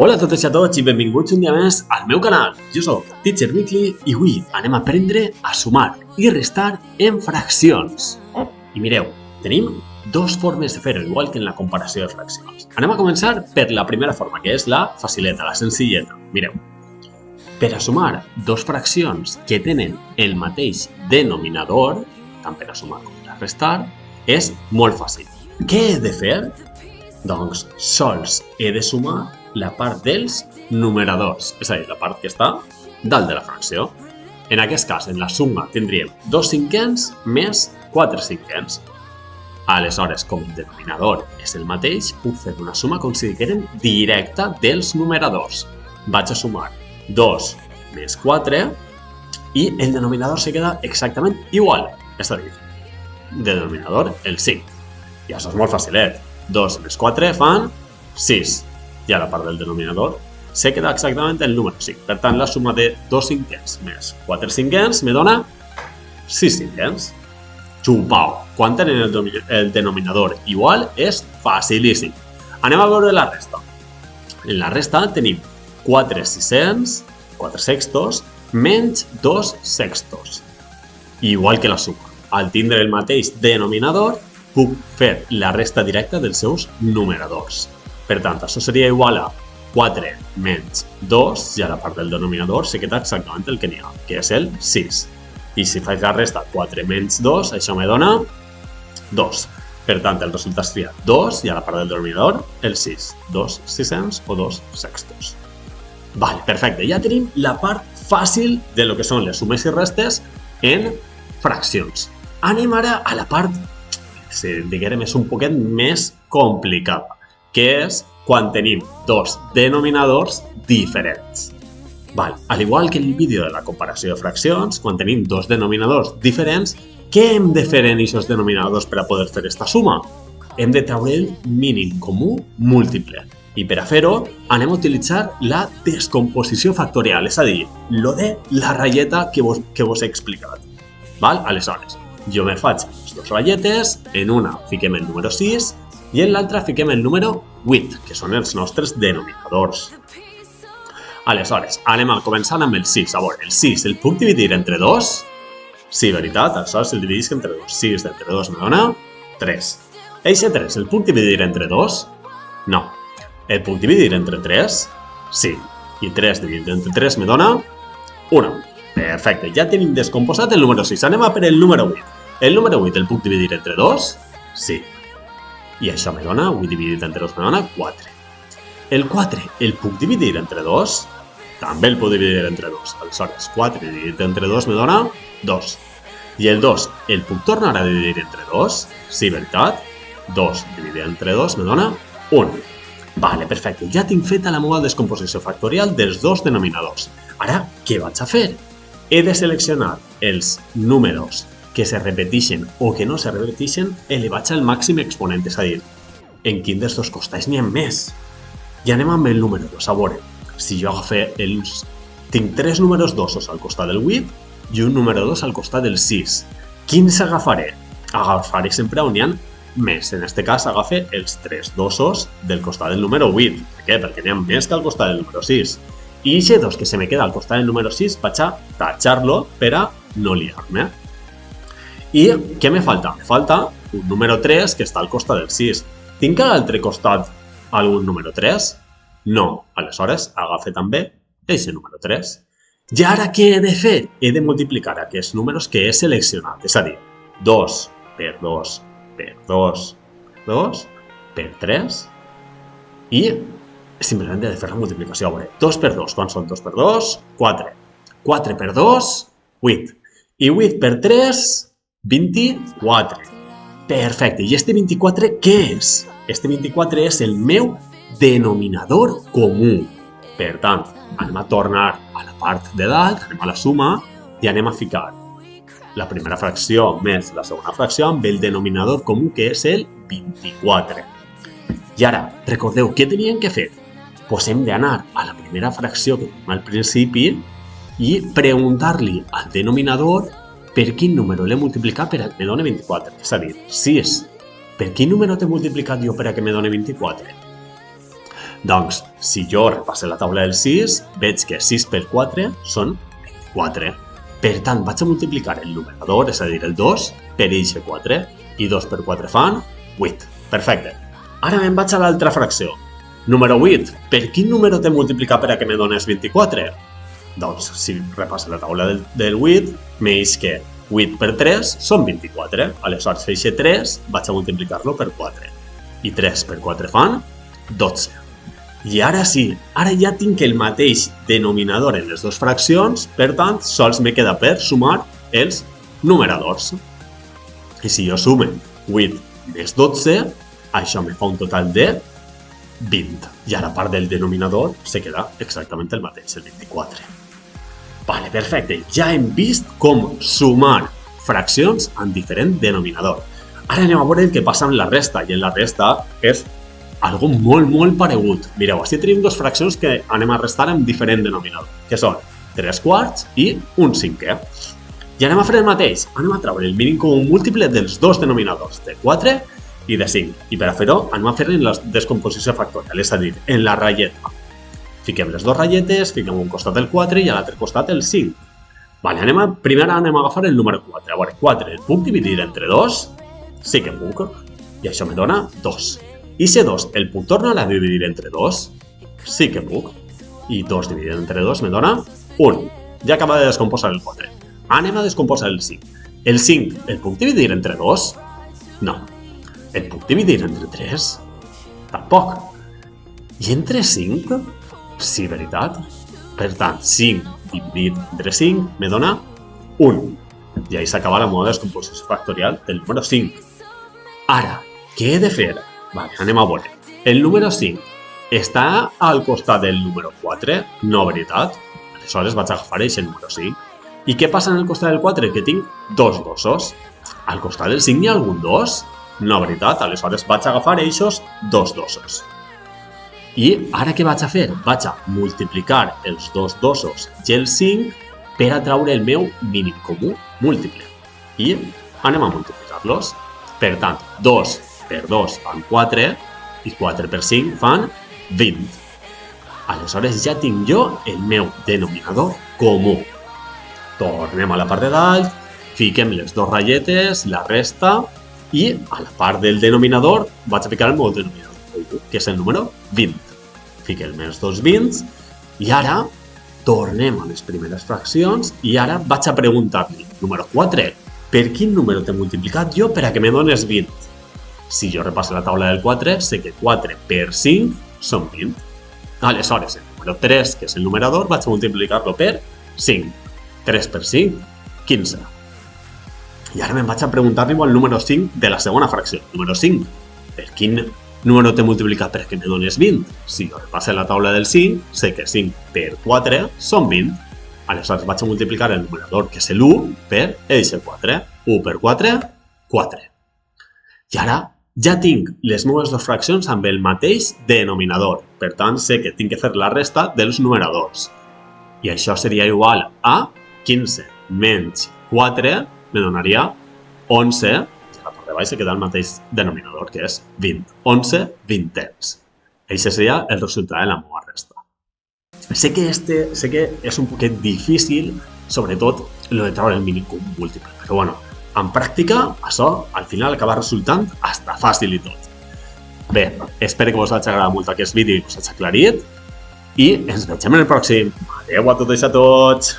Hola a totes i a tots i benvinguts un dia més al meu canal. Jo soc Teacher Weekly i avui anem a aprendre a sumar i restar en fraccions. I mireu, tenim dues formes de fer-ho, igual que en la comparació de fraccions. Anem a començar per la primera forma, que és la facileta, la senzilleta. Mireu, per a sumar dues fraccions que tenen el mateix denominador, tant per a sumar com per a restar, és molt fàcil. Què he de fer? Doncs sols he de sumar la part dels numeradors, és a dir, la part que està dalt de la fracció. En aquest cas, en la suma tindríem 2 cinquens més 4 cinquens. Aleshores, com el denominador és el mateix, puc fer una suma com si diguérem directa dels numeradors. Vaig a sumar 2 més 4 i el denominador se queda exactament igual. És a dir, de denominador el 5. I això és molt facilet. 2 més 4 fan 6. I a la part del denominador se queda exactament el número 5. Per tant, la suma de 2 cinquens més 4 cinquens me dona 6 cinquens. Xupau! Quan tenen el denominador igual és facilíssim. Anem a veure la resta. En la resta tenim 4 sisens, 4 sextos, menys 2 sextos. Igual que la suma. Al tindre el mateix denominador, puc fer la resta directa dels seus numeradors. Per tant, això seria igual a 4 menys 2 i a la part del denominador se queda exactament el que n'hi ha, que és el 6. I si faig la resta 4 menys 2, això me dona 2. Per tant, el resultat seria 2 i a la part del denominador el 6. 2 sisens o 2 sextos. Vale, perfecte. Ja tenim la part fàcil de lo que són les sumes i restes en fraccions. Anem ara a la part, si diguem, és un poquet més complicada, que és quan tenim dos denominadors diferents. Al igual que en el vídeo de la comparació de fraccions, quan tenim dos denominadors diferents, què hem de fer en aquests denominadors per a poder fer aquesta suma? Hem de treure el mínim comú múltiple. I per a fer-ho, anem a utilitzar la descomposició factorial, és a dir, lo de la ratlleta que vos he explicat. Aleshores, jo me faig les dues ratlletes, en una fiquem el número 6 i en l'altra fiquem el número 8, que són els nostres denominadors. Aleshores, anem a començar amb el 6. A veure, el 6 el puc dividir entre 2? Sí, veritat, aleshores el dividisc entre 2. 6 entre 2 me dona 3. Eixe 3 el puc dividir entre 2? No. El puc dividir entre 3? Sí. I 3 dividit entre 3 me dona 1. Perfecte, ja tenim descomposat el número 6. Anem a per el número 8. El número 8 el puc dividir entre 2? Sí. I això me dona, 8 dividit entre 2 me dona 4. El 4 el puc dividir entre 2? També el puc dividir entre 2. Aleshores, 4 dividit entre 2 me dona 2. I el 2 el puc tornar a dividir entre 2? Sí, veritat? 2 dividit entre 2 me dona 1. Vale, perfecte. Ja tinc feta la meva descomposició factorial dels dos denominadors. Ara, què vaig a fer? He de seleccionar els números que se repeteixen o que no se repeteixen elevats al màxim exponent, és a dir, en quin dels dos costats n'hi ha més. I anem amb el número 2. A veure, si jo agafé tinc 3 números 2 al costat del 8 i un número 2 al costat del 6. Quins agafaré? Agafaré sempre on n'hi ha més. En aquest cas, agafe els 3 dosos del costat del número 8. Per què? Perquè n'hi ha més que al costat del número 6. I aquest 2 que se me queda al costat del número 6 vaig a tatxar-lo per a no liar-me. I què me falta? Me falta un número 3 que està al costat del 6. Tinc a l'altre costat algun número 3? No. Aleshores, agafe també aquest número 3. I ara què he de fer? He de multiplicar aquests números que he seleccionat. És a dir, 2 per 2 per 2 per 2 per 3 i simplement he de fer la multiplicació. A veure, 2 per 2, quan són 2 per 2? 4. 4 per 2? 8. I 8 per 3? 24. Perfecte. I este 24 què és? Este 24 és el meu denominador comú. Per tant, anem a tornar a la part de dalt, anem a la suma i anem a ficar la primera fracció més la segona fracció amb el denominador comú que és el 24. I ara, recordeu, què teníem que fer? Doncs hem d'anar a la primera fracció que tenim al principi i preguntar-li al denominador per quin número l'he multiplicat per a que me doni 24. És a dir, 6. Per quin número t'he multiplicat jo per a que me doni 24? Doncs, si jo repasse la taula del 6, veig que 6 per 4 són 4. Per tant, vaig a multiplicar el numerador, és a dir, el 2, per eixe 4, i 2 per 4 fan 8. Perfecte. Ara me'n vaig a l'altra fracció. Número 8. Per quin número t'he multiplicat per a que me dones 24? Doncs, si repasse la taula del 8, m'eix que 8 per 3 són 24. Aleshores, eixe 3 vaig a multiplicar-lo per 4. I 3 per 4 fan 12. I ara sí, ara ja tinc el mateix denominador en les dues fraccions, per tant, sols me queda per sumar els numeradors. I si jo sume 8 més 12, això me fa un total de 20. I ara a part del denominador se queda exactament el mateix, el 24. Vale, perfecte. Ja hem vist com sumar fraccions amb diferent denominador. Ara anem a veure el que passa amb la resta, i en la resta és algo molt paregut. Mireu, així tenim dues fraccions que anem a restar amb diferent denominador, que són 3 quarts i 1/5. I anem a fer el mateix, anem a treure el mínim comú múltiple dels dos denominadors, de 4 i de 5. I per a fer-ho anem a fer en la descomposició factorial, és a dir, en la ratlleta. Fiquem les dues ratlletes, fiquem un costat el 4 i a l'altre costat el 5. Vale, primer anem a agafar el número 4. A veure, 4 el puc dividir entre 2? Sí que puc. I això me dona 2. I si 2 el puc tornar a dividir entre 2? Sí que puc. I 2 dividit entre 2 me dona 1. Ja acaba de descomposar el 4. Anem a descomposar el 5. El 5 el puc dividir entre 2? No. El puc dividir entre 3? Tampoc. I entre 5? Sí, veritat. Per tant, 5 dividit entre 5 me dona 1. I ahí s'acaba la meva descomposició factorial del número 5. Ara, què he de fer? Vale, anem a veure. El número 5 està al costat del número 4? No, veritat. Aleshores vaig agafar aquest número 5. I què passa en el costat del 4? Que tinc dos dosos. Al costat del 5 hi ha algun 2? No, veritat. Aleshores vaig agafar aquests dos dosos. I ara què vaig a fer? Vaig a multiplicar els dos dosos i el 5 per a treure el meu mínim comú múltiple. I anem a multiplicar-los. Per tant, 2 per 2 fan 4 i 4 per 5 fan 20. Aleshores ja tinc jo el meu denominador comú. Tornem a la part de dalt, fiquem les dues ratlletes, la resta, i a la part del denominador vaig a ficar el meu denominador comú, que és el número 20. Fiquem els dos 20 i ara tornem a les primeres fraccions i ara vaig a preguntar-li, número 4, per quin número t'he multiplicat jo per a que me dones 20? Si jo repasso la taula del 4, sé que 4 per 5 són 20. Aleshores, el número 3, que és el numerador, vaig a multiplicar-lo per 5. 3 per 5, 15. I ara me'n vaig a preguntar-li al número 5 de la segona fracció. Número 5, per quin número t'he multiplicat per que me dones 20? Si jo repasso la taula del 5, sé que 5 per 4 són 20. Aleshores vaig a multiplicar el numerador, que és l'1, per eixe 4. 1 per 4, 4. I ara ja tinc les meves dues fraccions amb el mateix denominador. Per tant, sé que tinc que fer la resta dels numeradors. I això seria igual a 15 menys 4, me donaria 11, i a la part de baix se queda el mateix denominador, que és 20. 11 vintens. Això seria el resultat de la meva resta. Sé que és un poquet difícil, sobretot lo de treure el mínim comú múltiple, però bueno, en pràctica, això al final acaba resultant hasta fàcil i tot. Bé, espero que us hagi agradat molt aquest vídeo i us hagi aclarit i ens veiem en el pròxim. Adeu a totes i a tots!